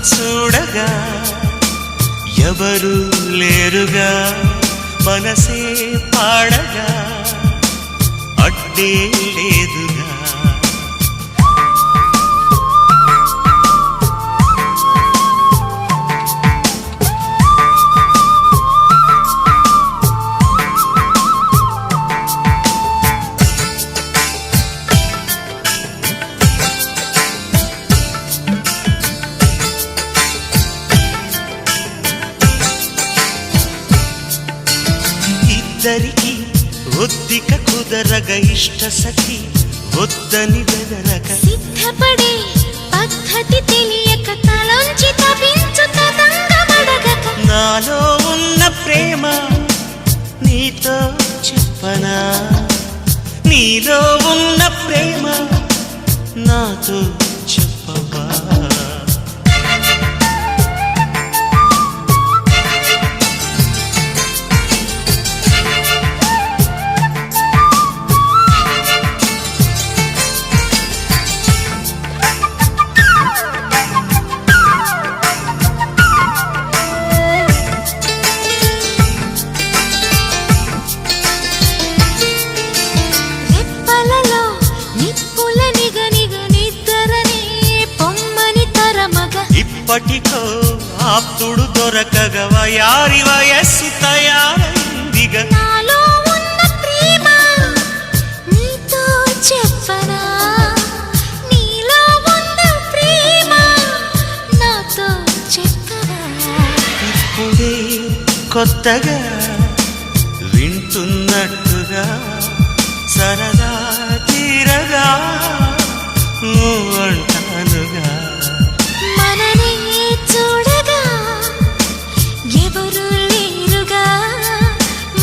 చూడగా ఎవరు లేరుగా మనసే పాడగా అడ్డే లేదుగా ఇద్దరికి ఒద్దిక కుదరగ ఇష్ట సఖి వద్దని బెదరగ సిద్ధపడే పద్ధతి తెలియక తలంచి తపించు తదంగమడగక నాలో ఉన్న ప్రేమ నీతో చెప్పనా నీలో ఉన్న ప్రేమ నాతో చెప్పవా ఇప్పటికో ఆప్తుడు దొరకగా వయారి వయస్సు తయారైందిగా నాలో ఉన్న ప్రేమ నీతో చెప్పనా నీలో ఉన్న ప్రేమ నాతో చెప్పవా ఇప్పుడే కొత్తగా వింటున్నట్టుగా సరదా తీరగా అంటానుగా మననే చూడగా ఎవరు లేరుగా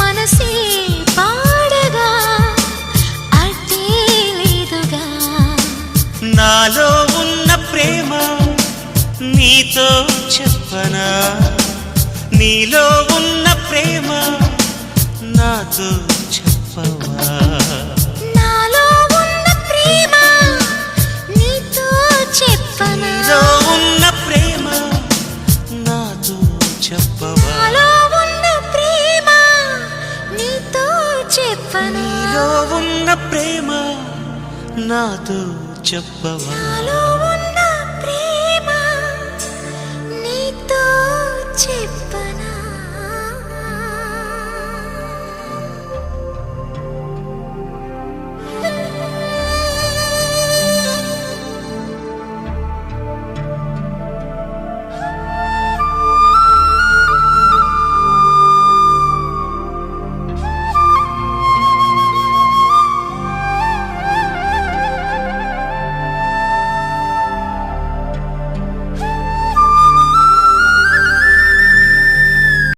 మనసే పాడగా అడ్డే లేదుగా నాలో ఉన్న ప్రేమ నీతో చెప్పనా నీలో ఉన్న ప్రేమ నాతో చెప్పవా నాలో ఉన్న ప్రేమ నీతో చెప్పనా నీలో ఉన్న ప్రేమ నాతో చెప్పవా నాలో ఉన్న ప్రేమ నీతో చెప్పనా నీలో ఉన్న ప్రేమ నాతో చెప్పవా నాలో